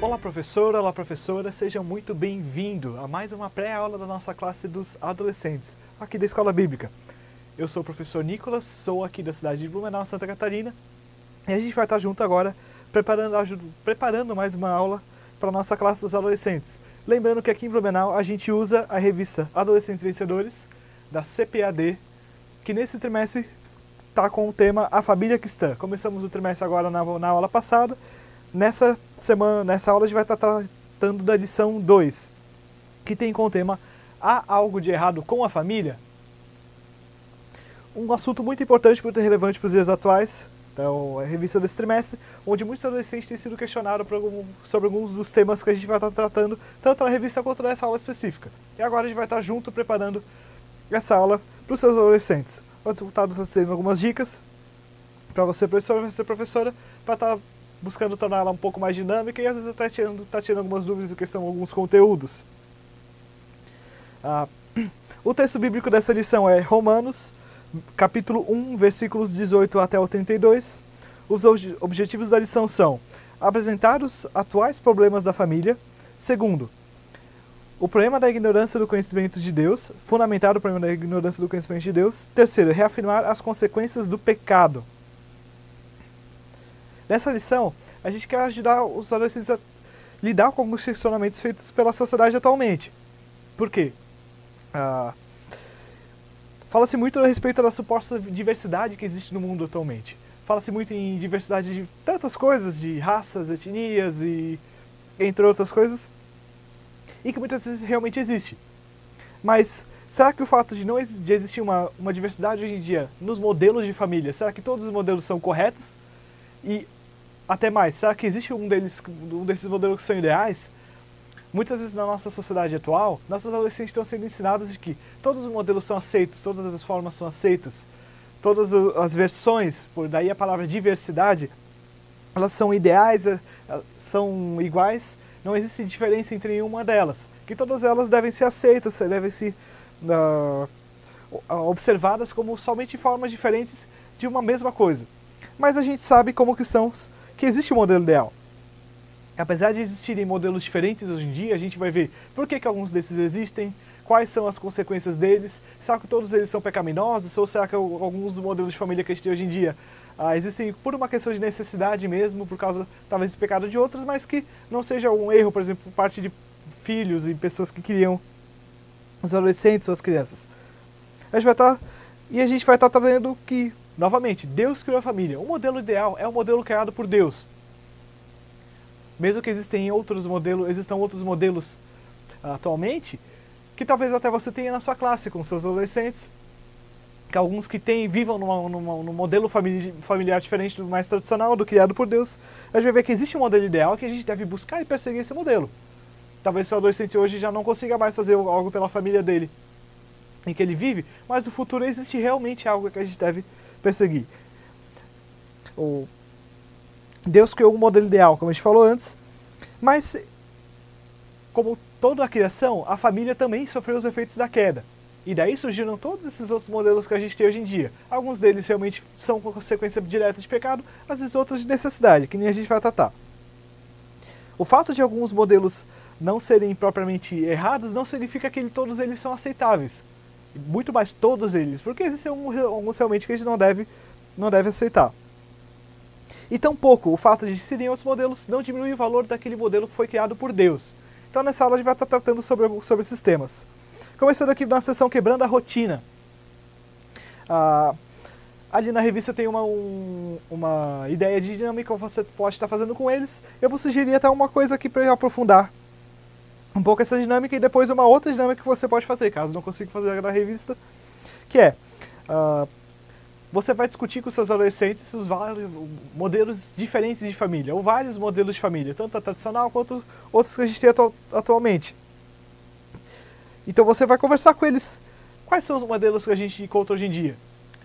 olá professora, seja muito bem-vindo a mais uma pré-aula da nossa classe dos adolescentes, aqui da Escola Bíblica. Eu sou o professor Nicolas, sou aqui da cidade de Blumenau, Santa Catarina, e a gente vai estar junto agora preparando mais uma aula para a nossa classe dos adolescentes. Lembrando que aqui em Blumenau a gente usa a revista Adolescentes Vencedores, da CPAD, que nesse trimestre está com o tema A Família Cristã. Começamos o trimestre agora na aula passada. Nessa aula a gente vai estar tratando da lição 2, que tem como tema Há algo de errado com a família? Um assunto muito importante, muito relevante para os dias atuais. Então, a revista desse trimestre, onde muitos adolescentes têm sido questionados sobre alguns dos temas que a gente vai estar tratando, tanto na revista quanto nessa aula específica. E agora a gente vai estar junto preparando essa aula para os seus adolescentes. O resultado está sendo algumas dicas para você, professor, você, professora, para estar buscando tornar ela um pouco mais dinâmica e às vezes até tá tirando algumas dúvidas em questão de alguns conteúdos. O texto bíblico dessa lição é Romanos, capítulo 1, versículos 18 até o 32. Os objetivos da lição são apresentar os atuais problemas da família. Segundo, o problema da ignorância do conhecimento de Deus, fundamentar o problema da ignorância do conhecimento de Deus. Terceiro, reafirmar as consequências do pecado. Nessa lição, a gente quer ajudar os adolescentes a lidar com alguns questionamentos feitos pela sociedade atualmente. Por quê? Fala-se muito a respeito da suposta diversidade que existe no mundo atualmente. Fala-se muito em diversidade de tantas coisas, de raças, etnias e entre outras coisas, e que muitas vezes realmente existe. Mas será que o fato de existir uma diversidade hoje em dia nos modelos de família, será que todos os modelos são corretos? E até mais, será que existe um desses modelos que são ideais? Muitas vezes na nossa sociedade atual, nossos adolescentes estão sendo ensinados de que todos os modelos são aceitos, todas as formas são aceitas, todas as versões, por daí a palavra diversidade, elas são ideais, são iguais, não existe diferença entre nenhuma delas, que todas elas devem ser aceitas, devem ser observadas como somente formas diferentes de uma mesma coisa. Mas a gente sabe como cristãos que existe um modelo ideal. Apesar de existirem modelos diferentes hoje em dia, a gente vai ver por que alguns desses existem, quais são as consequências deles, será que todos eles são pecaminosos, ou será que alguns modelos de família que a gente tem hoje em dia existem por uma questão de necessidade mesmo, por causa talvez do pecado de outros, mas que não seja um erro, por exemplo, por parte de filhos e pessoas que criam os adolescentes ou as crianças. A gente vai estar trazendo que, novamente, Deus criou a família. O modelo ideal é o modelo criado por Deus. Mesmo que existam outros modelos atualmente, que talvez até você tenha na sua classe com seus adolescentes, que alguns que vivam num modelo familiar diferente do mais tradicional, do criado por Deus, a gente vai ver que existe um modelo ideal que a gente deve buscar e perseguir esse modelo. Talvez seu adolescente hoje já não consiga mais fazer algo pela família dele em que ele vive, mas no futuro existe realmente algo que a gente deve perseguir. Deus criou um modelo ideal, como a gente falou antes, mas, como toda a criação, a família também sofreu os efeitos da queda. E daí surgiram todos esses outros modelos que a gente tem hoje em dia. Alguns deles realmente são consequência direta de pecado, às vezes outros de necessidade, que nem a gente vai tratar. O fato de alguns modelos não serem propriamente errados não significa que todos eles são aceitáveis. Muito mais todos eles, porque existem alguns realmente que a gente não deve aceitar. E tampouco o fato de existirem outros modelos não diminui o valor daquele modelo que foi criado por Deus. Então nessa aula a gente vai estar tratando sobre esses temas. Começando aqui na seção Quebrando a Rotina. Ali na revista tem uma ideia de dinâmica que você pode estar fazendo com eles. Eu vou sugerir até uma coisa aqui para aprofundar um pouco essa dinâmica e depois uma outra dinâmica que você pode fazer, caso não consiga fazer na revista, que é... você vai discutir com seus adolescentes os vários modelos diferentes de família, ou vários modelos de família, tanto a tradicional quanto outros que a gente tem atualmente. Então você vai conversar com eles. Quais são os modelos que a gente encontra hoje em dia?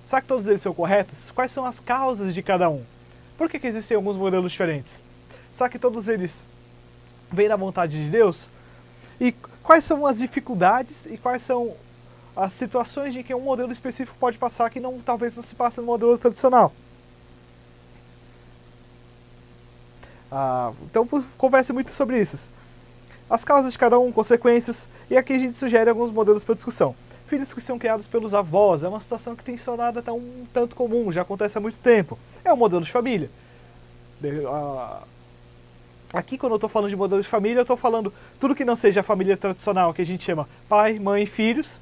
Será que todos eles são corretos? Quais são as causas de cada um? Por que existem alguns modelos diferentes? Será que todos eles vêm da vontade de Deus? E quais são as dificuldades e quais são as situações de que um modelo específico pode passar que talvez não se passe no modelo tradicional? Então converse muito sobre isso. As causas de cada um, consequências, e aqui a gente sugere alguns modelos para discussão. Filhos que são criados pelos avós, é uma situação que tem se tornado até um tanto comum, já acontece há muito tempo. É um modelo de família. Aqui, quando eu estou falando de modelo de família, eu estou falando tudo que não seja a família tradicional, que a gente chama pai, mãe e filhos.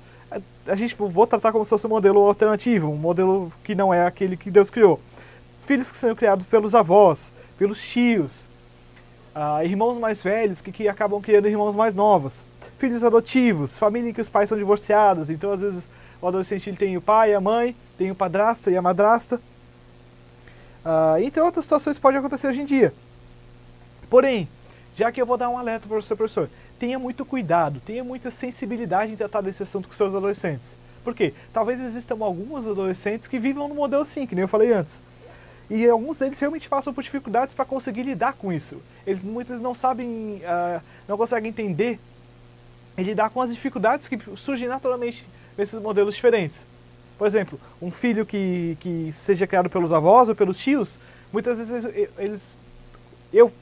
Vou tratar como se fosse um modelo alternativo, um modelo que não é aquele que Deus criou. Filhos que são criados pelos avós, pelos tios, irmãos mais velhos que acabam criando irmãos mais novos, filhos adotivos, família em que os pais são divorciados, então às vezes o adolescente ele tem o pai, a mãe, tem o padrasto e a madrasta. Entre outras situações pode acontecer hoje em dia. Porém, já que eu vou dar um alerta para você, professor, tenha muito cuidado, tenha muita sensibilidade em tratar desse assunto com seus adolescentes. Por quê? Talvez existam alguns adolescentes que vivam no modelo assim, que nem eu falei antes. E alguns deles realmente passam por dificuldades para conseguir lidar com isso. Muitos não sabem, não conseguem entender e lidar com as dificuldades que surgem naturalmente nesses modelos diferentes. Por exemplo, um filho que seja criado pelos avós ou pelos tios, muitas vezes eu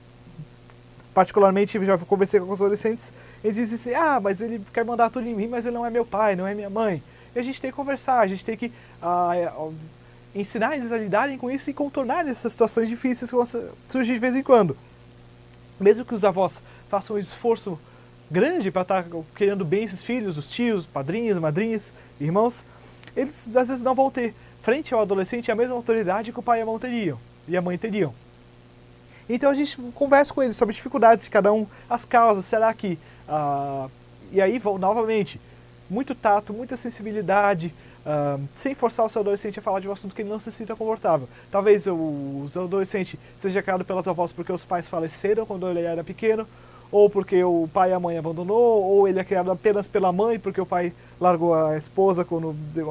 particularmente já conversei com os adolescentes, eles dizem assim, mas ele quer mandar tudo em mim, mas ele não é meu pai, não é minha mãe. E a gente tem que conversar, a gente tem que ensinar eles a lidarem com isso e contornar essas situações difíceis que vão surgir de vez em quando. Mesmo que os avós façam um esforço grande para estar criando bem esses filhos, os tios, padrinhos, madrinhas, irmãos, eles às vezes não vão ter, frente ao adolescente, a mesma autoridade que o pai e a mãe teriam. Então a gente conversa com eles sobre dificuldades de cada um, as causas, será que... e aí, novamente, muito tato, muita sensibilidade, sem forçar o seu adolescente a falar de um assunto que ele não se sinta confortável. Talvez o seu adolescente seja criado pelas avós porque os pais faleceram quando ele era pequeno, ou porque o pai e a mãe abandonou, ou ele é criado apenas pela mãe porque o pai largou a esposa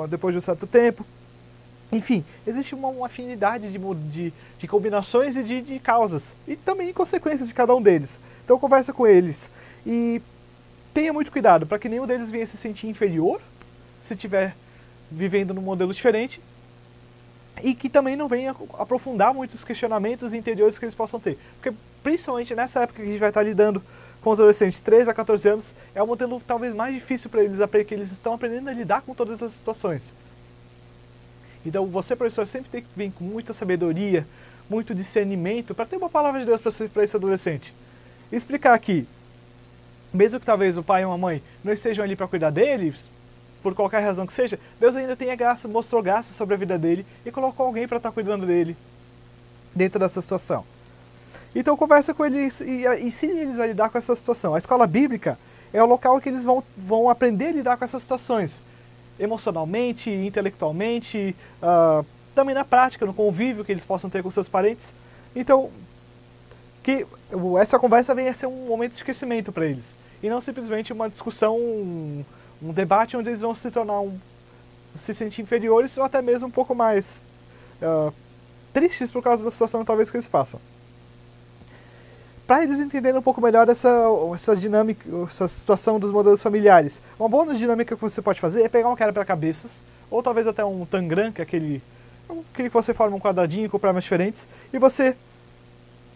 depois de um certo tempo. Enfim, existe uma afinidade de combinações e de causas, e também consequências de cada um deles. Então conversa com eles e tenha muito cuidado para que nenhum deles venha se sentir inferior se estiver vivendo num modelo diferente, e que também não venha aprofundar muitos questionamentos interiores que eles possam ter. Porque principalmente nessa época que a gente vai estar lidando com os adolescentes de 13 a 14 anos, é o modelo talvez mais difícil para eles, porque eles estão aprendendo a lidar com todas as situações. Então você, professor, sempre tem que vir com muita sabedoria, muito discernimento, para ter uma palavra de Deus para esse adolescente. E explicar que, mesmo que talvez o pai e a mãe não estejam ali para cuidar deles, por qualquer razão que seja, Deus ainda tenha graça, mostrou graça sobre a vida dele e colocou alguém para estar cuidando dele dentro dessa situação. Então conversa com eles e ensine eles a lidar com essa situação. A escola bíblica é o local que eles vão aprender a lidar com essas situações. Emocionalmente, intelectualmente, também na prática, no convívio que eles possam ter com seus parentes. Então, que essa conversa venha a ser um momento de crescimento para eles. E não simplesmente uma discussão, um debate onde eles vão se sentir inferiores ou até mesmo um pouco mais tristes por causa da situação talvez que eles passam. Para eles entenderem um pouco melhor essa dinâmica, essa situação dos modelos familiares, uma boa dinâmica que você pode fazer é pegar um quebra-cabeças, ou talvez até um tangram, que é aquele que você forma um quadradinho com problemas diferentes, e você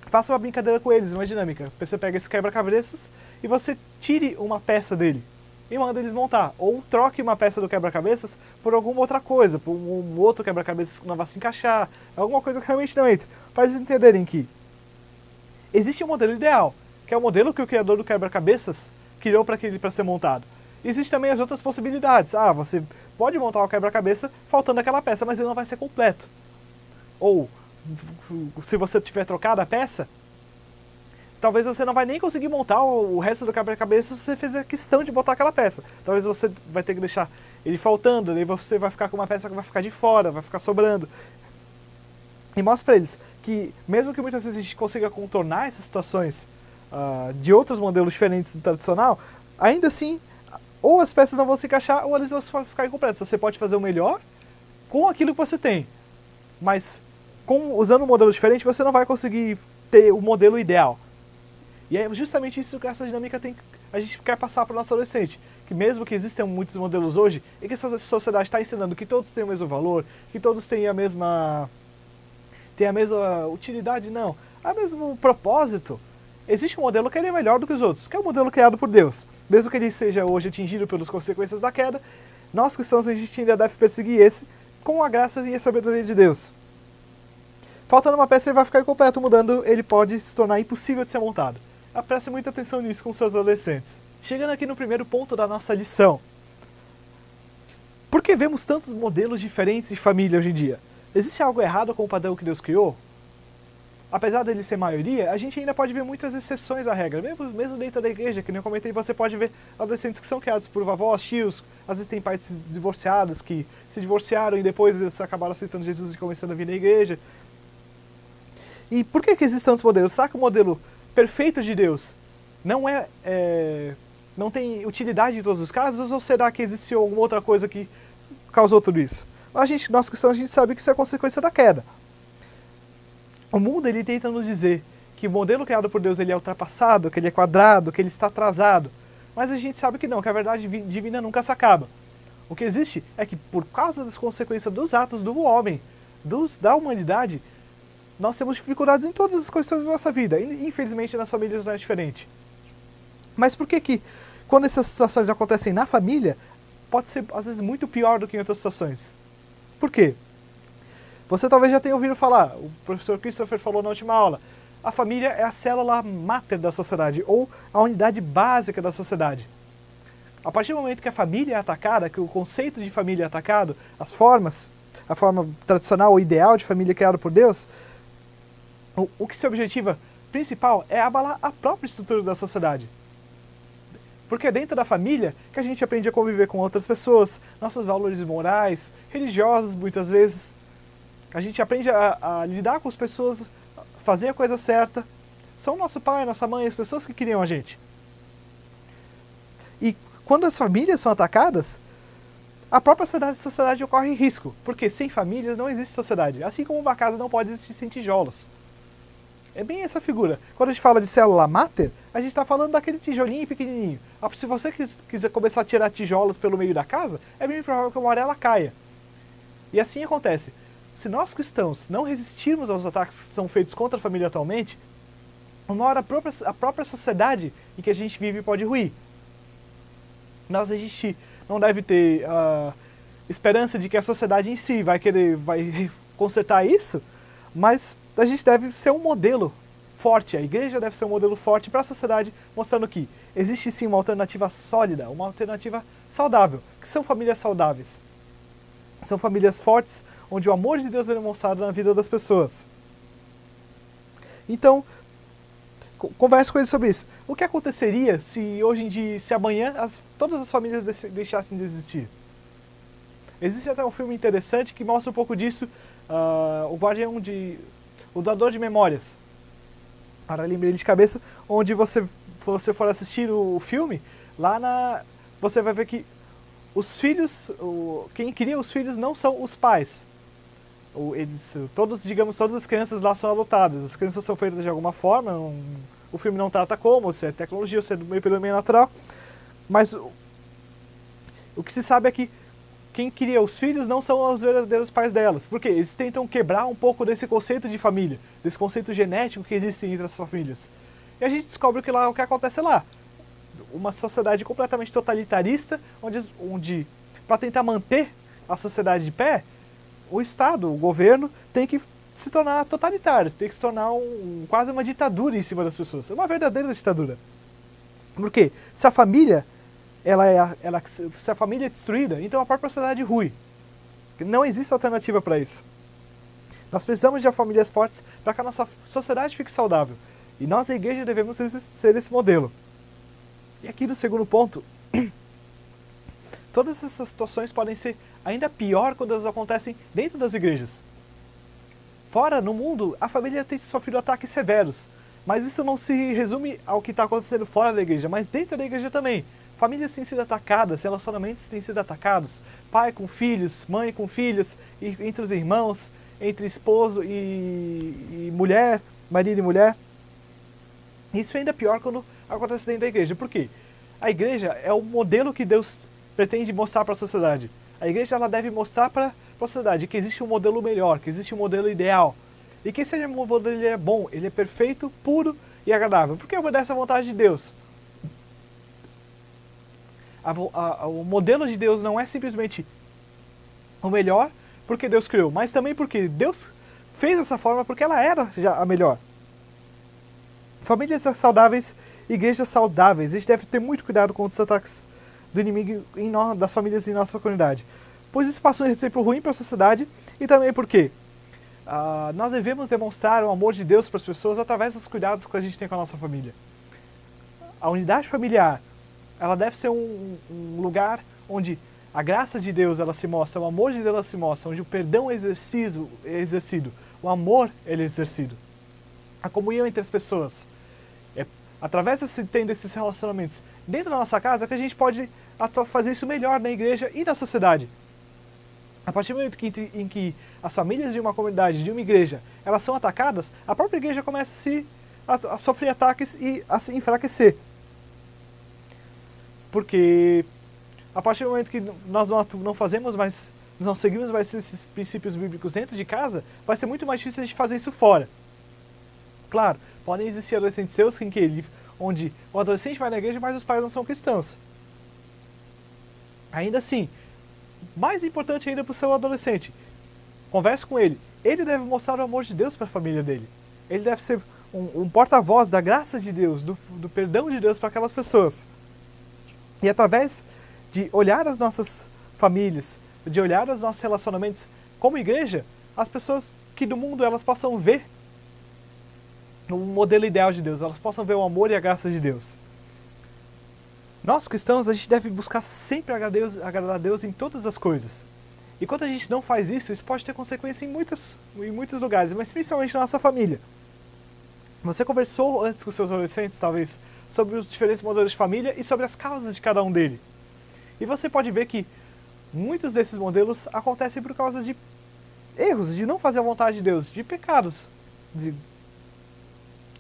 faça uma brincadeira com eles, uma dinâmica. Você pega esse quebra-cabeças e você tire uma peça dele e manda eles montar, ou troque uma peça do quebra-cabeças por alguma outra coisa, por um outro quebra-cabeças que não vai se encaixar, alguma coisa que realmente não entre, para eles entenderem que existe um modelo ideal, que é o modelo que o criador do quebra-cabeças criou para ser montado. Existem também as outras possibilidades. Você pode montar o quebra-cabeça faltando aquela peça, mas ele não vai ser completo. Ou, se você tiver trocado a peça, talvez você não vai nem conseguir montar o resto do quebra-cabeça se você fizer questão de botar aquela peça. Talvez você vai ter que deixar ele faltando, daí você vai ficar com uma peça que vai ficar de fora, vai ficar sobrando. E mostra para eles que, mesmo que muitas vezes a gente consiga contornar essas situações de outros modelos diferentes do tradicional, ainda assim, ou as peças não vão se encaixar, ou elas vão ficar incompletas. Você pode fazer o melhor com aquilo que você tem, mas usando um modelo diferente, você não vai conseguir ter o modelo ideal. E é justamente isso que essa dinâmica a gente quer passar para o nosso adolescente. Que mesmo que existam muitos modelos hoje, e que essa sociedade está ensinando que todos têm o mesmo valor, que todos têm a mesma utilidade, não. a mesmo propósito, existe um modelo que ele é melhor do que os outros, que é o modelo criado por Deus. Mesmo que ele seja hoje atingido pelas consequências da queda, nós cristãos a gente ainda deve perseguir esse com a graça e a sabedoria de Deus. Faltando uma peça, ele vai ficar incompleto, mudando, ele pode se tornar impossível de ser montado. Preste muita atenção nisso com seus adolescentes. Chegando aqui no primeiro ponto da nossa lição. Por que vemos tantos modelos diferentes de família hoje em dia? Existe algo errado com o padrão que Deus criou? Apesar dele ser maioria, a gente ainda pode ver muitas exceções à regra. Mesmo dentro da igreja, que nem eu comentei, você pode ver adolescentes que são criados por vovós, tios, às vezes tem pais divorciados que se divorciaram e depois eles acabaram aceitando Jesus e começando a vir na igreja. E por que existem tantos modelos? Será que o modelo perfeito de Deus não tem utilidade em todos os casos? Ou será que existiu alguma outra coisa que causou tudo isso? Nós cristãos, a gente sabe que isso é consequência da queda. O mundo ele tenta nos dizer que o modelo criado por Deus ele é ultrapassado, que ele é quadrado, que ele está atrasado. Mas a gente sabe que não, que a verdade divina nunca se acaba. O que existe é que por causa das consequências dos atos do homem, da humanidade, nós temos dificuldades em todas as questões da nossa vida. Infelizmente nas famílias não é diferente. Mas por que quando essas situações acontecem na família, pode ser às vezes muito pior do que em outras situações? Por quê? Você talvez já tenha ouvido falar, o professor Christopher falou na última aula, a família é a célula máter da sociedade, ou a unidade básica da sociedade. A partir do momento que a família é atacada, que o conceito de família é atacado, a forma tradicional ou ideal de família criada por Deus, o que se objetiva principal é abalar a própria estrutura da sociedade. Porque é dentro da família que a gente aprende a conviver com outras pessoas, nossos valores morais, religiosos muitas vezes. A gente aprende a lidar com as pessoas, fazer a coisa certa. São nosso pai, nossa mãe, as pessoas que criam a gente. E quando as famílias são atacadas, a própria sociedade ocorre em risco. Porque sem famílias não existe sociedade. Assim como uma casa não pode existir sem tijolos. É bem essa figura. Quando a gente fala de célula máter, a gente está falando daquele tijolinho pequenininho. Se você quiser começar a tirar tijolos pelo meio da casa, é bem provável que uma hora ela caia. E assim acontece. Se nós cristãos não resistirmos aos ataques que são feitos contra a família atualmente, uma hora a própria sociedade em que a gente vive pode ruir. A gente não deve ter esperança de que a sociedade em si vai consertar isso, mas a gente deve ser um modelo forte, a igreja deve ser um modelo forte para a sociedade, mostrando que existe sim uma alternativa sólida, uma alternativa saudável, que são famílias saudáveis. São famílias fortes, onde o amor de Deus é demonstrado na vida das pessoas. Então, converse com ele sobre isso. O que aconteceria se hoje em dia, se amanhã, todas as famílias deixassem de existir? Existe até um filme interessante que mostra um pouco disso, o Doador de Memórias. Agora lembrei de cabeça, onde você for assistir o filme, você vai ver que os filhos, quem cria os filhos não são os pais. Todas as crianças lá são adotadas. As crianças são feitas de alguma forma, o filme não trata como, se é tecnologia, se é pelo meio natural. Mas o que se sabe é que quem cria os filhos não são os verdadeiros pais delas. Porque eles tentam quebrar um pouco desse conceito de família, desse conceito genético que existe entre as famílias. E a gente descobre que o que acontece lá. Uma sociedade completamente totalitarista, onde para tentar manter a sociedade de pé, o Estado, o governo, tem que se tornar totalitário, tem que se tornar quase uma ditadura em cima das pessoas. É uma verdadeira ditadura. Por quê? Se a família se a família é destruída, então a própria sociedade rui. Não existe alternativa para isso. Nós precisamos de famílias fortes para que a nossa sociedade fique saudável. E nós, a igreja, devemos ser esse modelo. E aqui no segundo ponto, todas essas situações podem ser ainda pior quando elas acontecem dentro das igrejas. Fora, no mundo, a família tem sofrido ataques severos. Mas isso não se resume ao que está acontecendo fora da igreja, mas dentro da igreja também. Famílias têm sido atacadas, relacionamentos têm sido atacados. Pai com filhos, mãe com filhas, entre os irmãos, entre esposo e mulher, marido e mulher. Isso é ainda pior quando acontece dentro da igreja. Por quê? A igreja é o modelo que Deus pretende mostrar para a sociedade. A igreja deve mostrar para a sociedade que existe um modelo melhor, que existe um modelo ideal. E que esse modelo ele é bom, ele é perfeito, puro e agradável, porque obedece à vontade de Deus. O modelo de Deus não é simplesmente o melhor porque Deus criou, mas também porque Deus fez dessa forma porque ela era já a melhor. Famílias saudáveis, igrejas saudáveis. A gente deve ter muito cuidado com os ataques do inimigo das famílias em nossa comunidade, pois isso passa um exemplo ruim para a sociedade e também porque nós devemos demonstrar o amor de Deus para as pessoas através dos cuidados que a gente tem com a nossa família. A unidade familiar, ela deve ser um lugar onde a graça de Deus ela se mostra, o amor de Deus ela se mostra, onde o perdão é exercido, o amor ele é exercido. A comunhão entre as pessoas. É através desses relacionamentos dentro da nossa casa que a gente pode fazer isso melhor na igreja e na sociedade. A partir do momento em que as famílias de uma comunidade, de uma igreja, elas são atacadas, a própria igreja começa a sofrer ataques e a se enfraquecer. Porque a partir do momento que nós não fazemos mais, não seguimos mais esses princípios bíblicos dentro de casa, vai ser muito mais difícil de fazer isso fora. Claro, podem existir adolescentes seus onde o adolescente vai na igreja, mas os pais não são cristãos. Ainda assim, mais importante ainda para o seu adolescente, converse com ele. Ele deve mostrar o amor de Deus para a família dele. Ele deve ser um porta-voz da graça de Deus, do perdão de Deus para aquelas pessoas. E através de olhar as nossas famílias, de olhar os nossos relacionamentos como igreja, as pessoas que do mundo elas possam ver um modelo ideal de Deus, elas possam ver o amor e a graça de Deus. Nós cristãos, a gente deve buscar sempre agradar a Deus em todas as coisas. E quando a gente não faz isso, isso pode ter consequência em muitos lugares, mas principalmente na nossa família. Você conversou antes com seus adolescentes, talvez, sobre os diferentes modelos de família e sobre as causas de cada um deles. E você pode ver que muitos desses modelos acontecem por causa de erros, de não fazer a vontade de Deus, de pecados,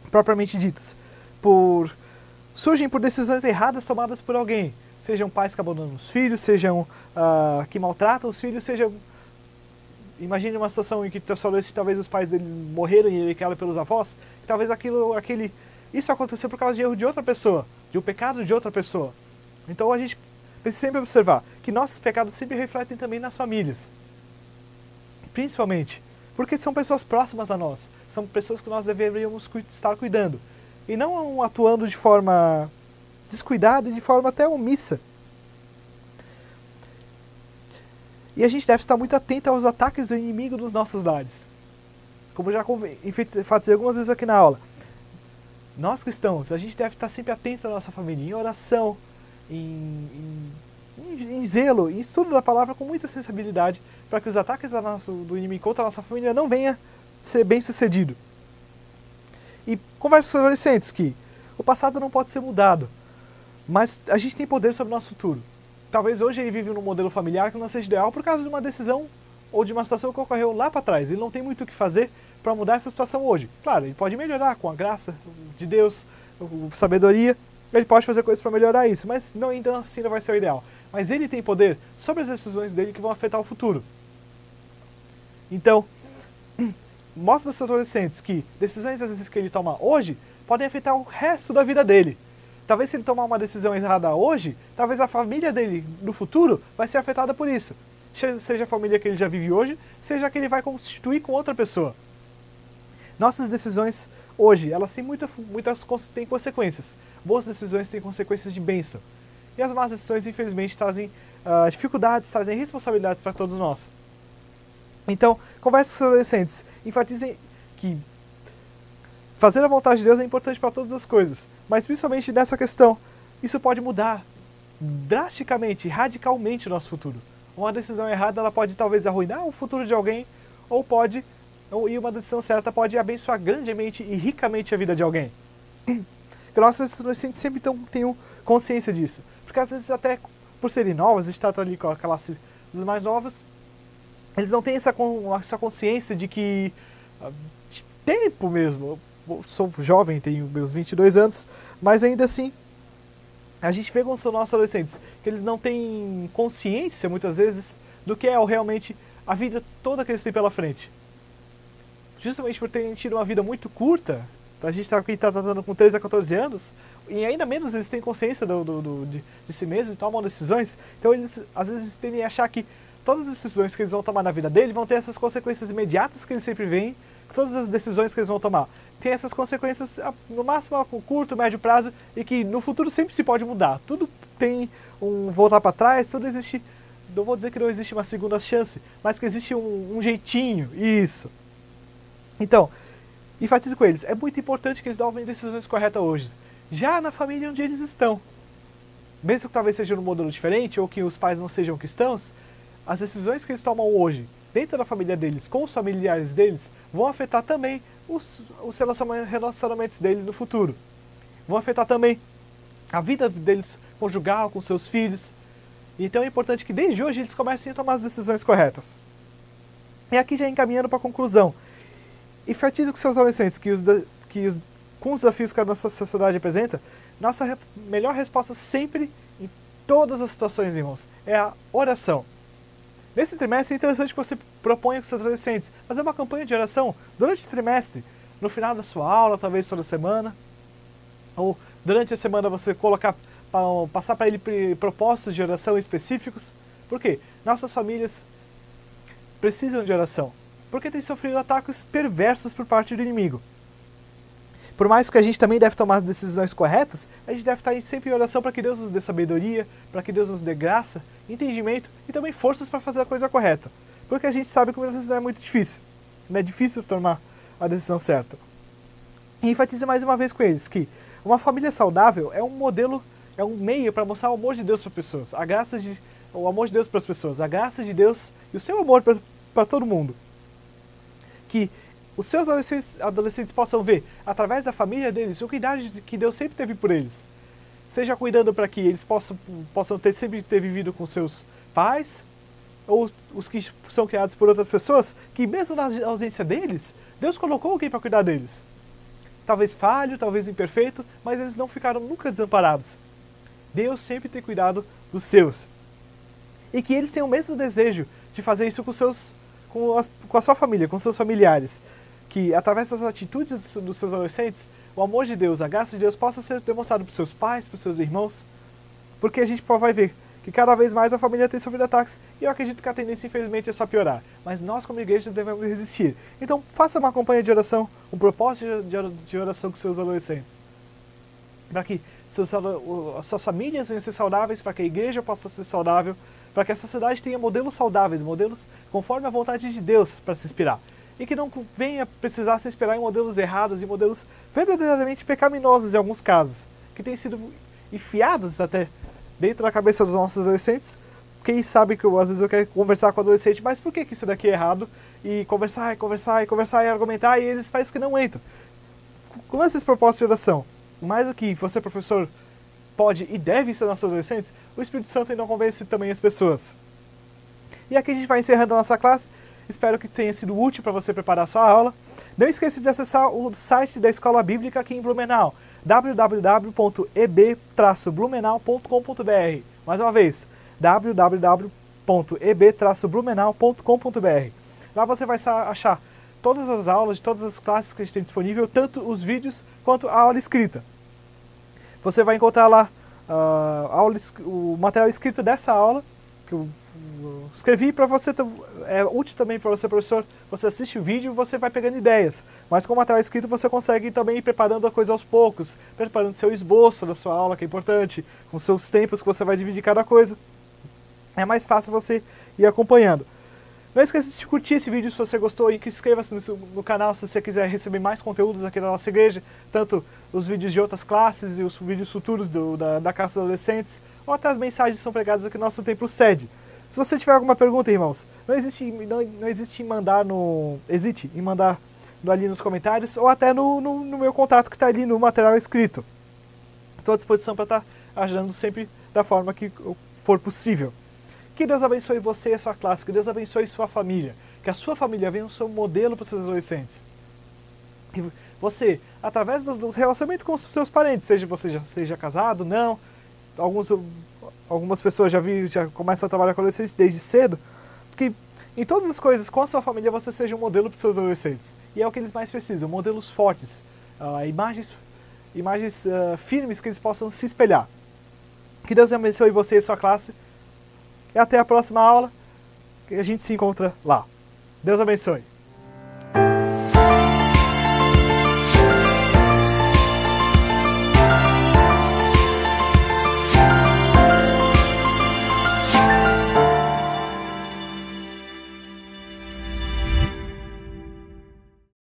propriamente ditos. Surgem por decisões erradas tomadas por alguém. Sejam pais que abandonam os filhos, sejam que maltratam os filhos, imagine uma situação em que talvez os pais deles morreram e ele criado pelos avós, que talvez isso aconteceu por causa de erro de outra pessoa, de um pecado de outra pessoa. Então a gente precisa sempre observar que nossos pecados sempre refletem também nas famílias. Principalmente porque são pessoas próximas a nós, são pessoas que nós deveríamos estar cuidando. E não atuando de forma descuidada e de forma até omissa. E a gente deve estar muito atento aos ataques do inimigo dos nossos lares. Como já enfatizei algumas vezes aqui na aula. Nós cristãos, a gente deve estar sempre atento à nossa família, em oração, em zelo, em estudo da palavra com muita sensibilidade, para que os ataques do inimigo contra a nossa família não venham ser bem sucedido. E conversa com os adolescentes que o passado não pode ser mudado, mas a gente tem poder sobre o nosso futuro. Talvez hoje ele vive num modelo familiar que não seja ideal por causa de uma decisão ou de uma situação que ocorreu lá para trás. Ele não tem muito o que fazer para mudar essa situação hoje. Claro, ele pode melhorar com a graça de Deus, sabedoria, ele pode fazer coisas para melhorar isso, mas ainda assim não vai ser o ideal. Mas ele tem poder sobre as decisões dele que vão afetar o futuro. Então, mostra para os seus adolescentes que decisões às vezes que ele toma hoje podem afetar o resto da vida dele. Talvez se ele tomar uma decisão errada hoje, talvez a família dele no futuro vai ser afetada por isso. Seja a família que ele já vive hoje, seja a que ele vai constituir com outra pessoa. Nossas decisões hoje, elas têm consequências. Boas decisões têm consequências de bênção. E as más decisões, infelizmente, trazem dificuldades, trazem responsabilidades para todos nós. Então, converse com os adolescentes, enfatizem que fazer a vontade de Deus é importante para todas as coisas, mas principalmente nessa questão, isso pode mudar drasticamente, radicalmente o nosso futuro. Uma decisão errada, ela pode talvez arruinar o futuro de alguém, e uma decisão certa pode abençoar grandemente e ricamente a vida de alguém. Que nossos adolescentes sempre tenham consciência disso, porque às vezes até por serem novos, a gente está ali com a classe dos mais novos, eles não têm essa consciência de que de tempo mesmo. Eu sou jovem, tenho meus 22 anos, mas ainda assim a gente vê com os nossos adolescentes que eles não têm consciência muitas vezes do que é realmente a vida toda que eles têm pela frente. justamente por terem tido uma vida muito curta, a gente está aqui tratando com 13 a 14 anos, e ainda menos eles têm consciência de si mesmos e tomam decisões, então eles às vezes tendem a achar que todas as decisões que eles vão tomar na vida dele vão ter essas consequências imediatas que eles sempre veem, todas as decisões que eles vão tomar tem essas consequências no máximo a curto, médio prazo, e que no futuro sempre se pode mudar. Tudo tem um voltar para trás, tudo existe, não vou dizer que não existe uma segunda chance, mas que existe um jeitinho, isso. Então, enfatizo com eles, é muito importante que eles tomem decisões corretas hoje, já na família onde eles estão. Mesmo que talvez seja num modelo diferente, ou que os pais não sejam cristãos, as decisões que eles tomam hoje, dentro da família deles, com os familiares deles, vão afetar também os relacionamentos deles no futuro. Vão afetar também a vida deles conjugal, com seus filhos. Então é importante que desde hoje eles comecem a tomar as decisões corretas. E aqui já encaminhando para a conclusão. Enfatizo com seus adolescentes com os desafios que a nossa sociedade apresenta, nossa melhor resposta sempre, em todas as situações, irmãos, é a oração. Nesse trimestre é interessante que você proponha com seus adolescentes fazer uma campanha de oração durante o trimestre, no final da sua aula, talvez toda semana, ou durante a semana você passar para ele propósitos de oração específicos. Por quê? Nossas famílias precisam de oração, porque têm sofrido ataques perversos por parte do inimigo. Por mais que a gente também deve tomar as decisões corretas, a gente deve estar sempre em oração para que Deus nos dê sabedoria, para que Deus nos dê graça, entendimento e também forças para fazer a coisa correta. Porque a gente sabe que muitas vezes não é muito difícil. Não é difícil tomar a decisão certa. E enfatizo mais uma vez com eles que uma família saudável é um modelo, é um meio para mostrar o amor de Deus para as pessoas, o amor de Deus para as pessoas, a graça de Deus e o seu amor para todo mundo. Que os seus adolescentes possam ver, através da família deles, o cuidado que Deus sempre teve por eles. Seja cuidando para que eles possam sempre ter vivido com seus pais, ou os que são criados por outras pessoas, que mesmo na ausência deles, Deus colocou alguém para cuidar deles. Talvez falho, talvez imperfeito, mas eles não ficaram nunca desamparados. Deus sempre tem cuidado dos seus. E que eles tenham o mesmo desejo de fazer isso com a sua família, com seus familiares. Que através das atitudes dos seus adolescentes, o amor de Deus, a graça de Deus possa ser demonstrado para os seus pais, para os seus irmãos, porque a gente vai ver que cada vez mais a família tem sofrido ataques, e eu acredito que a tendência infelizmente é só piorar, mas nós como igreja devemos resistir. Então faça uma campanha de oração, um propósito de oração com seus adolescentes, para que suas famílias venham ser saudáveis, para que a igreja possa ser saudável, para que a sociedade tenha modelos saudáveis, modelos conforme a vontade de Deus para se inspirar. E que não venha precisar se inspirar em modelos errados, em modelos verdadeiramente pecaminosos em alguns casos, que têm sido enfiados até dentro da cabeça dos nossos adolescentes. Quem sabe que às vezes eu quero conversar com o adolescente, mas por que isso daqui é errado? E conversar e argumentar, e eles parecem que não entram. Lance esse propósito de oração. Mais do que você, professor, pode e deve ensinar nossos adolescentes, o Espírito Santo ainda convence também as pessoas. E aqui a gente vai encerrando a nossa classe. Espero que tenha sido útil para você preparar a sua aula. Não esqueça de acessar o site da Escola Bíblica aqui em Blumenau, www.eb-blumenau.com.br. Mais uma vez, www.eb-blumenau.com.br. Lá você vai achar todas as aulas de todas as classes que a gente tem disponível, tanto os vídeos quanto a aula escrita. Você vai encontrar lá o material escrito dessa aula, que eu escrevi para você, é útil também para você, professor. Você assiste o vídeo e você vai pegando ideias, mas com o material escrito você consegue também ir preparando a coisa aos poucos, preparando seu esboço da sua aula, que é importante, com seus tempos que você vai dividir cada coisa. É mais fácil você ir acompanhando. Não esqueça de curtir esse vídeo se você gostou, e que inscreva-se no canal se você quiser receber mais conteúdos aqui da nossa igreja, tanto os vídeos de outras classes e os vídeos futuros da classe de adolescentes, ou até as mensagens que são pregadas aqui no nosso templo sede. Se você tiver alguma pergunta, irmãos, não hesite em mandar ali nos comentários, ou até no meu contato que está ali no material escrito. Estou à disposição para estar ajudando sempre da forma que for possível. Que Deus abençoe você e a sua classe, que Deus abençoe sua família, que a sua família venha ser um modelo para os seus adolescentes. E você, através do relacionamento com os seus parentes, seja você já seja casado, não, algumas pessoas já começam a trabalhar com adolescentes desde cedo, que em todas as coisas com a sua família você seja um modelo para os seus adolescentes. E é o que eles mais precisam, modelos fortes, imagens firmes que eles possam se espelhar. Que Deus abençoe você e sua classe. E até a próxima aula, que a gente se encontra lá. Deus abençoe.